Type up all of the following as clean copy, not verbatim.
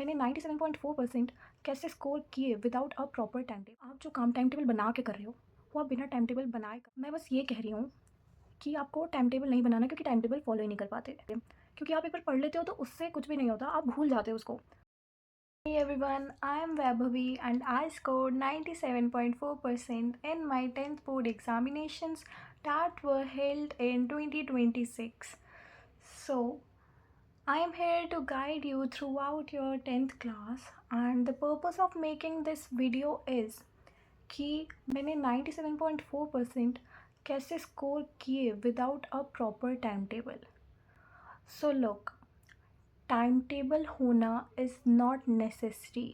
मैंने 97.4% कैसे स्कोर किए without a proper time table. आप जो काम टाइम टेबल बना के कर रहे हो वो आप बिना टाइम टेबल बनाए मैं बस ये कह रही हूँ कि आपको टाइम टेबल नहीं बनाना, क्योंकि टाइम टेबल फॉलो ही नहीं कर पाते। क्योंकि आप एक बार पढ़ लेते हो तो उससे कुछ भी नहीं होता, आप भूल जाते हो उसको। Hey everyone, I am Vaibhavi and I scored 97.4% in my 10th board examinations that were held in 2026. So, I am here to guide you throughout your 10th class, and the purpose of making this video is कि मैंने 97.4% कैसे score किए without a proper time table. So look, time table होना is not necessary.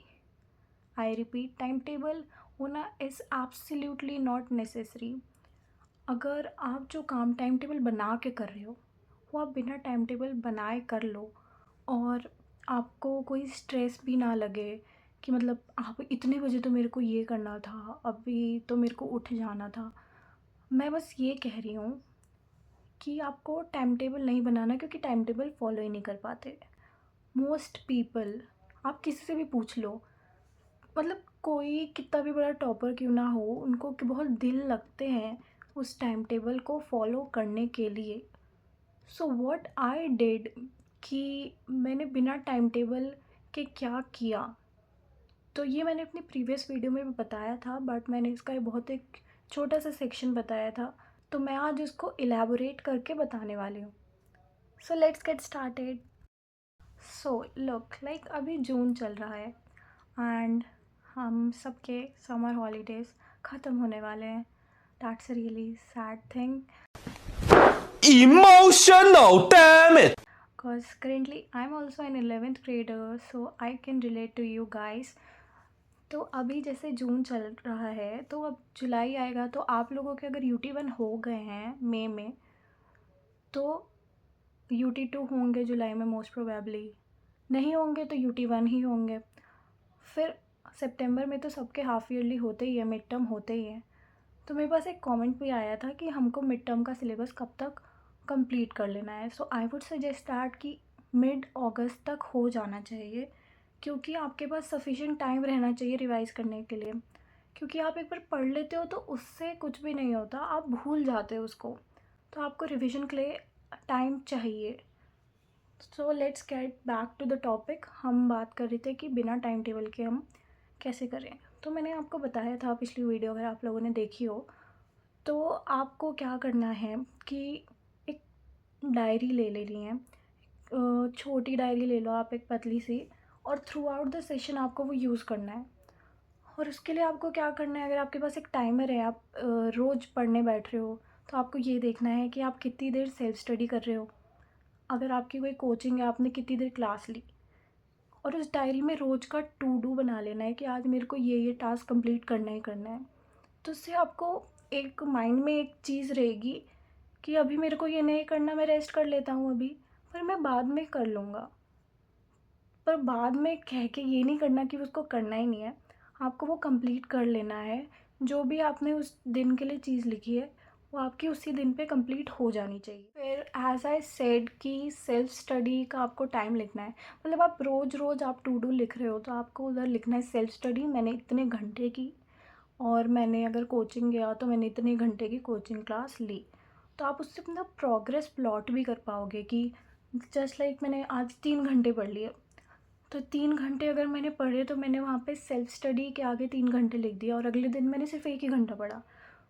I repeat, time table होना is absolutely not necessary. अगर आप जो काम टाइम टेबल बना के कर रहे हो वो आप बिना टाइम टेबल बनाए कर लो, और आपको कोई स्ट्रेस भी ना लगे कि मतलब आप इतने बजे तो मेरे को ये करना था, अभी तो मेरे को उठ जाना था। मैं बस ये कह रही हूँ कि आपको टाइम टेबल नहीं बनाना, क्योंकि टाइम टेबल फॉलो ही नहीं कर पाते मोस्ट पीपल। आप किसी से भी पूछ लो, मतलब कोई कितना भी बड़ा टॉपर क्यों ना हो, उनको कि बहुत दिल लगते हैं उस टाइम टेबल को फॉलो करने के लिए। सो व्हाट आई डिड कि मैंने बिना टाइम टेबल के क्या किया, तो ये मैंने अपनी प्रीवियस वीडियो में भी बताया था, बट मैंने इसका ये बहुत एक छोटा सा सेक्शन बताया था, तो मैं आज इसको इलेबोरेट करके बताने वाली हूँ। सो let's get started. So look, like अभी जून चल रहा है एंड हम सबके समर हॉलीडेज़ ख़त्म होने वाले हैं। That's a really sad thing, Emotional, damn it! because currently I'm also an 11th grader, so I can relate to you guys. तो अभी जैसे जून चल रहा है तो अब जुलाई आएगा, तो आप लोगों के अगर UT1 हो गए हैं मई में, तो UT2 होंगे जुलाई में मोस्ट प्रोबेबली। नहीं होंगे तो UT1 ही होंगे। फिर सितंबर में तो सबके हाफ ईयरली होते ही है, मिड टर्म होते ही हैं। तो मेरे पास एक कमेंट भी आया था कि हमको मिड टर्म का सिलेबस कब तक कंप्लीट कर लेना है। सो आई वुड सजेस्ट दैट कि मिड अगस्त तक हो जाना चाहिए, क्योंकि आपके पास सफिशिएंट टाइम रहना चाहिए रिवाइज़ करने के लिए। क्योंकि आप एक बार पढ़ लेते हो तो उससे कुछ भी नहीं होता, आप भूल जाते हो उसको। तो आपको रिवीजन के लिए टाइम चाहिए। So let's get back to the topic. हम बात कर रहे थे कि बिना टाइम टेबल के हम कैसे करें। तो मैंने आपको बताया था पिछली वीडियो, अगर आप लोगों ने देखी हो, तो आपको क्या करना है कि एक डायरी ले लेनी है। छोटी डायरी ले लो आप, एक पतली सी, और थ्रू आउट द सेशन आपको वो यूज़ करना है। और उसके लिए आपको क्या करना है, अगर आपके पास एक टाइमर है, आप रोज़ पढ़ने बैठ रहे हो, तो आपको ये देखना है कि आप कितनी देर सेल्फ स्टडी कर रहे हो। अगर आपकी कोई कोचिंग है, आपने कितनी देर क्लास ली, और उस डायरी में रोज़ का टू डू बना लेना है कि आज मेरे को ये टास्क कंप्लीट करना ही करना है। तो उससे आपको एक माइंड में एक चीज़ रहेगी कि अभी मेरे को ये नहीं करना, मैं रेस्ट कर लेता हूँ अभी, पर मैं बाद में कर लूँगा। पर बाद में कह के ये नहीं करना कि उसको करना ही नहीं है, आपको वो कंप्लीट कर लेना है। जो भी आपने उस दिन के लिए चीज़ लिखी है वो आपकी उसी दिन पे कंप्लीट हो जानी चाहिए। फिर एज आई सेड कि सेल्फ स्टडी का आपको टाइम लिखना है। मतलब आप रोज़ रोज़ आप टू डू लिख रहे हो, तो आपको उधर लिखना है सेल्फ स्टडी मैंने इतने घंटे की, और मैंने अगर कोचिंग गया तो मैंने इतने घंटे की कोचिंग क्लास ली। तो आप उससे अपना प्रोग्रेस प्लॉट भी कर पाओगे कि जस्ट लाइक मैंने आज 3 घंटे पढ़ लिए, तो 3 घंटे अगर मैंने पढ़े तो मैंने वहाँ पे सेल्फ स्टडी के आगे 3 घंटे लिख दिया, और अगले दिन मैंने सिर्फ 1 ही घंटा पढ़ा।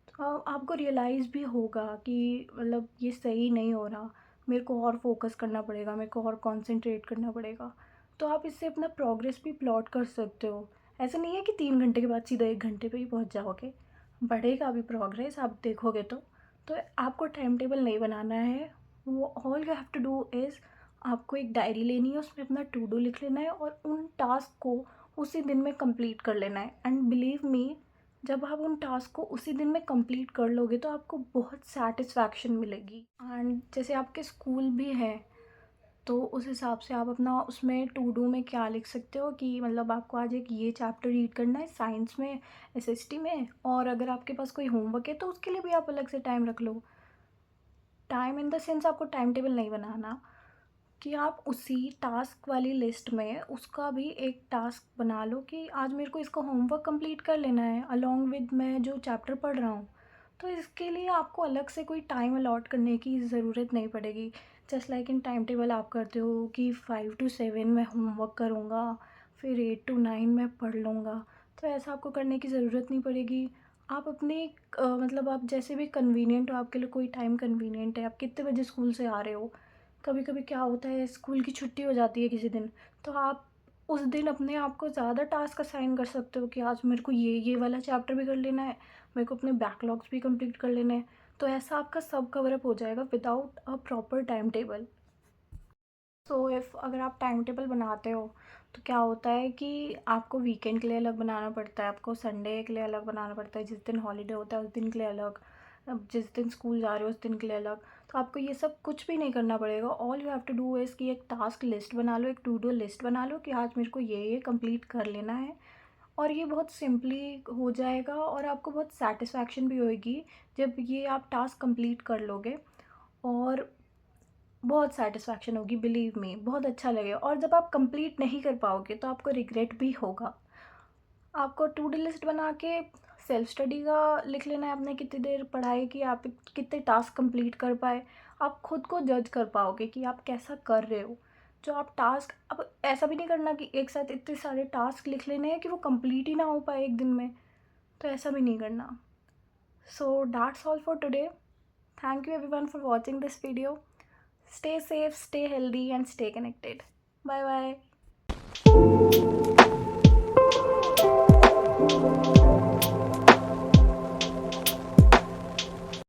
तो आपको रियलाइज़ भी होगा कि मतलब ये सही नहीं हो रहा, मेरे को और फोकस करना पड़ेगा, मेरे को और कंसंट्रेट करना पड़ेगा। तो आप इससे अपना प्रोग्रेस भी प्लॉट कर सकते हो। ऐसा नहीं है कि 3 घंटे के बाद सीधा 1 घंटे पे ही पहुँच जाओगे, बढ़ेगा भी प्रोग्रेस, आप देखोगे तो आपको टाइम टेबल नहीं बनाना है। वो all you have to do is, आपको एक डायरी लेनी है, उसमें अपना टू डू लिख लेना है, और उन टास्क को उसी दिन में कंप्लीट कर लेना है। एंड बिलीव मी, जब आप उन टास्क को उसी दिन में कंप्लीट कर लोगे तो आपको बहुत सेटिस्फैक्शन मिलेगी। एंड जैसे आपके स्कूल भी है, तो उस हिसाब से आप अपना उसमें टू डू में क्या लिख सकते हो कि मतलब आपको आज एक ये चैप्टर रीड करना है साइंस में, SST में, और अगर आपके पास कोई होमवर्क है तो उसके लिए भी आप अलग से टाइम रख लो। टाइम इन द सेंस आपको टाइम टेबल नहीं बनाना, कि आप उसी टास्क वाली लिस्ट में उसका भी एक टास्क बना लो कि आज मेरे को इसका होमवर्क कंप्लीट कर लेना है अलोंग विद मैं जो चैप्टर पढ़ रहा हूँ। तो इसके लिए आपको अलग से कोई टाइम अलॉट करने की ज़रूरत नहीं पड़ेगी। Just like in time table आप करते हो कि 5 to 7 मैं होमवर्क करूँगा, फिर 8 to 9 मैं पढ़ लूँगा। तो ऐसा आपको करने की ज़रूरत नहीं पड़ेगी। आप अपनी मतलब आप जैसे भी कन्वीनिएंट हो, आपके लिए कोई टाइम कन्वीनिएंट है, आप कितने बजे स्कूल से आ रहे हो। कभी कभी क्या होता है स्कूल की छुट्टी हो जाती है किसी दिन, तो आप उस दिन अपने आप को ज़्यादा टास्क असाइन कर सकते हो कि आज मेरे को ये वाला चैप्टर भी कर लेना है, मेरे को अपने बैकलॉग्स भी कंप्लीट कर लेने हैं। तो ऐसा आपका सब कवर अप हो जाएगा without a proper time table. So if अगर आप टाइम टेबल बनाते हो तो क्या होता है कि आपको वीकेंड के लिए अलग बनाना पड़ता है, आपको संडे के लिए अलग बनाना पड़ता है, जिस दिन हॉलीडे होता है उस दिन के लिए अलग, अब जिस दिन स्कूल जा रहे हो उस दिन के लिए अलग। तो आपको ये सब कुछ भी नहीं करना पड़ेगा। All you have to do is कि एक टास्क लिस्ट बना लो, एक टू डू लिस्ट बना लो कि आज मेरे को ये कंप्लीट कर लेना है। और ये बहुत सिंपली हो जाएगा और आपको बहुत सेटिस्फैक्शन भी होएगी जब ये आप टास्क कंप्लीट कर लोगे। और बहुत सैटिस्फैक्शन होगी, बिलीव मी, बहुत अच्छा लगेगा। और जब आप कंप्लीट नहीं कर पाओगे तो आपको रिग्रेट भी होगा। आपको टू डू लिस्ट बना के सेल्फ स्टडी का लिख लेना है, आपने कितनी देर पढ़ाई की, आप कितने टास्क कंप्लीट कर पाए। आप खुद को जज कर पाओगे कि आप कैसा कर रहे हो। जो आप टास्क, अब ऐसा भी नहीं करना कि एक साथ इतने सारे टास्क लिख लेने हैं कि वो कंप्लीट ही ना हो पाए एक दिन में। तो ऐसा भी नहीं करना। So that's all for today. Thank you everyone for watching this video. Stay safe, stay healthy, and stay connected. Bye bye.